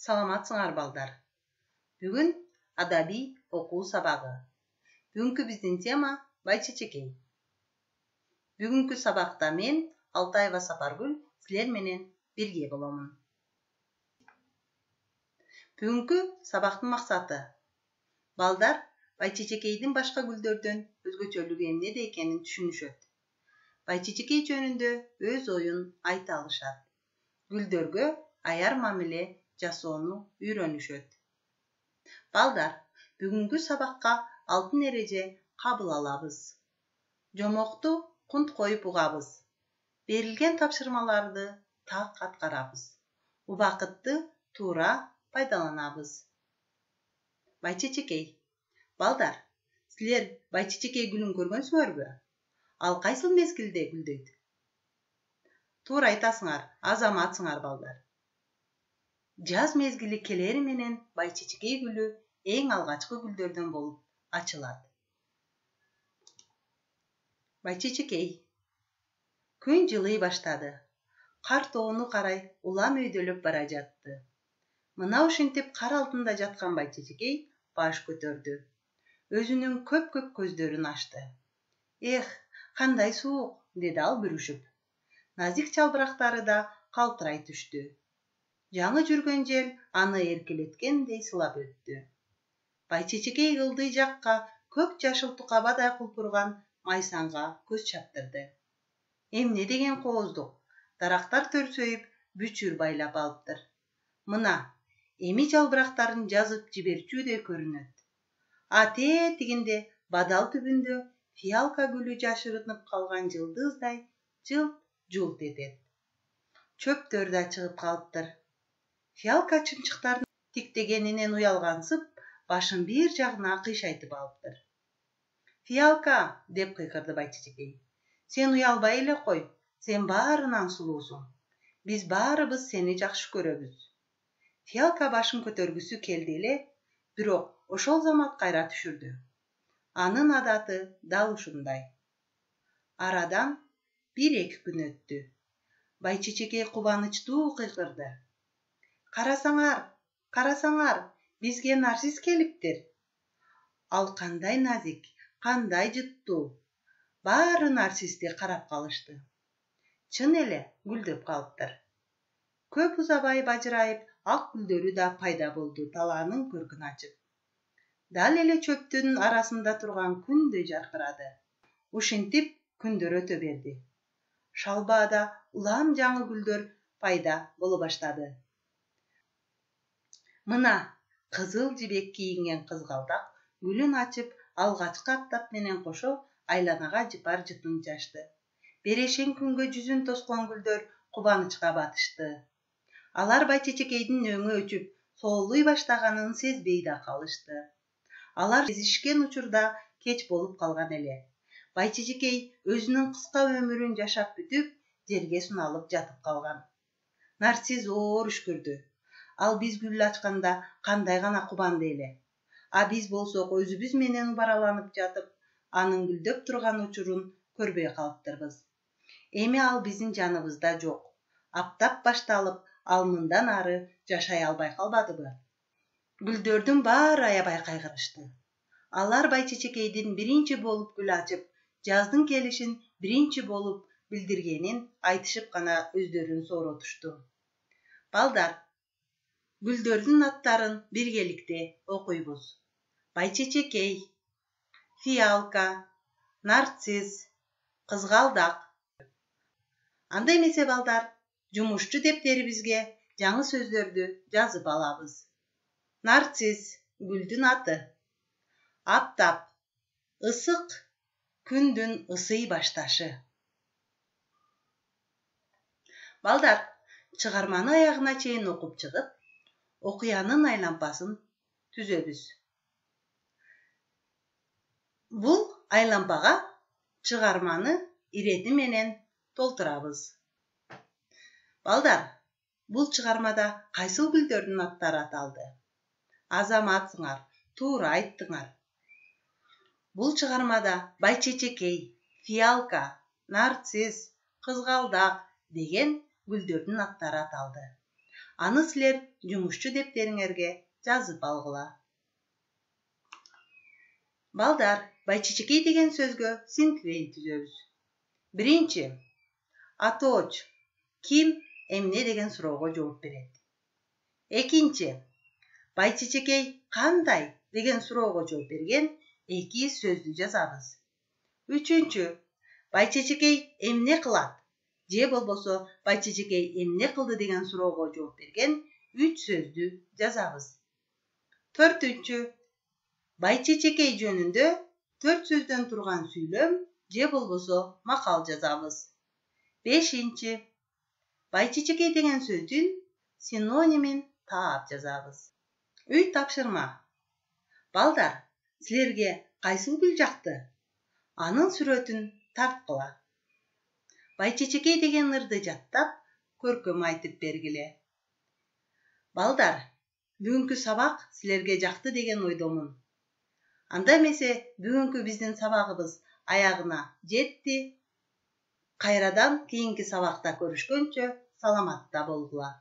Саламатсыңар балдар. Бүгін адаби оқу сабағы. Бүгінгі біздің тема Байчечекей. Бүгінгі сабақта мен Алтаева Сапаргүл сілер менен бірге боламын. Бүгінгі сабақтың мақсаты. Балдар Байчечекейдің башқа гүлдерден өзгөчөлүгү эмнеде экенин түшүнүшөт. Байчечекей жөнүндө өз оюн айта алышат. Гүлдөргө аяр мамиле жасоону үйрөнүшөт. Балдар, бүгүнкү сабакка алтын эреже кабыл алабыз. Жомокту кунт коюп угабыз. Берилген тапшырмаларды так аткарабыз. Убакытты туура пайдаланабыз. Байчечекей. Балдар, силер байчечекей гүлүн көргөнсүңөрбү? Ал кайсыл мезгилде гүлдөйт? Туура айтасыңар, азаматсыңар балдар. Жаз мезгили келери менен байчечекей гүлү эң алгачкы гүлдөрдөн болуп ачылат. Байчечекей. Күн жылый баштады. Кар тоону карай улам өйдөлөп бара жатты. Мына ушинтип кар алдында жаткан байчечекей баш көтөрдү. Өзүнүн көп көздөрүн ачты. Эх, кандай суук, деди ал бүрүшүп. Назик чалбырактары да калтырай түштү. Жаңы жүргөн жел аны эркелеткендей сылап өттү. Байчечекей ылдый жакка көк жашыл тукабадай кулпурган майсанга көз чаптырды. Эмне деген кооздук, дарактар төрсөйүп, бүчүр байлап алыптыр. Мына, эми жалбырактарын жазып жиберчүдөй көрүнөт. Тигинде бадал түбүндө фиалка гүлү жашырынып калган жылдыздай жылт этет. Чөптөр да чыгып калыптыр. Фиалка чымчыктардын тиктегенинен уялгансып, башын бир жагына кыйшайтып алыптыр. Фиалка, деп кыйкырды байчечекей. Сен уялбай эле кой, сен баарынан сулуусуң. Биз баарыбыз сени жакшы көрөбүз. Фиалка башын көтөргүсү келди эле, бирок ошол замат кайра түшүрдү. Анын адаты дал ушундай. Арадан 1-2 күн өттү. Байчечекей кубанычтуу кыйкырды. Карасаңар, бизге нарцисс келиптир. Ал кандай назик, кандай жыттуу. Баары нарциссти карап калышты. Чын эле гүлдөп калыптыр. Көп узабай бажырайып, ак гүлдөрү да пайда болду, талаанын көркүн ачып. Дал эле чөптүн арасында турган күндөй жаркырады. Ушинтип күндөр өтө берди. Шалбаада улам жаңы гүлдөр пайда боло баштады. Мына, кызыл жибек кийинген кызгалдак гүлүн ачып, алгачкы аптап менен кошо айланага жыпар жытын чачты. Берешең күнгө жүзүн тоскон гүлдөр кубанычка батышты. Алар байчечекейдин өңү өчүп, соолуй баштаганын сезбей да калышты. Алар сезишкен учурда кеч болуп калган эле. Байчечекей өзүнүн кыска өмүрүн жашап бүтүп, жерге суналып жатып калган. Нарцисс оор үшкүрдү. Ал биз гүл ачканда кандай гана кубанды эле. Биз болсок өзүбүз менен бараланып жатып, анын гүлдөп турган учурун көрбөй калыптырбыз. Эми ал биздин жаныбызда жок. Аптап башталып, ал мындан ары жашай албай калбадыбы? Гүлдөрдүн баары аябай кайгырышты. Алар байчечекейдин биринчи болуп гүл ачып, жаздын келишин биринчи болуп билдиргенин айтышып гана өздөрүн сооротушту. Балдар, гүлдөрдүн аттарын биргеликте окуйбуз. Байчечекей, фиалка, нарцисс, кызгалдак. Анда эмесе балдар, жумушчу дептерибизге жаңы сөздөрдү жазып алабыз. Нарцисс гүлдүн аты. Аптап, ысык күндүн ысый башташы. Балдар, чыгарманы аягына чейин окуп чыгып, окуянын айлампасын түзөбүз. Бул айлампага чыгарманы ирети менен толтурабыз. Балдар, бул чыгармада кайсыл гүлдөрдүн аттары аталды? Азаматсыңар, туура айттыңар. Бул чыгармада байчечекей, фиалка, нарцисс, кызгалдак деген гүлдөрдүн аттары аталды. Аны силер жумушчу дептериңерге жазып алгыла. Балдар, байчечекей деген сөзгө синтвейн түзөбүз. Биринчи, атооч ким, эмне деген суроого жооп берет. Экинчи, байчечекей кандай деген суроого жооп берген эки сөздү жазабыз. Үчүнчү, байчечекей эмне кылат же болбосо байчечекей эмне кылды деген суроого жооп берген үч сөздү жазабыз. Төртүнчү, байчечекей жөнүндө 4 сөздөн турган сүйлөм же болбосо макал жазабыз. Бешинчи, байчечекей деген сөздүн синонимин таап жазабыз. Үй тапшырма. Балдар, силерге кайсы гүл жакты? Анын сүрөтүн тарткыла. Байчечекей деген ырды жаттап, көркөм айтып бергиле. Балдар, бүгүнкү сабак силерге жакты деген ойдомун. Анда эмесе бүгүнкү биздин сабагыбыз аягына жетти. Кайрадан кийинки сабакта көрүшкөнчө саламатта болгула.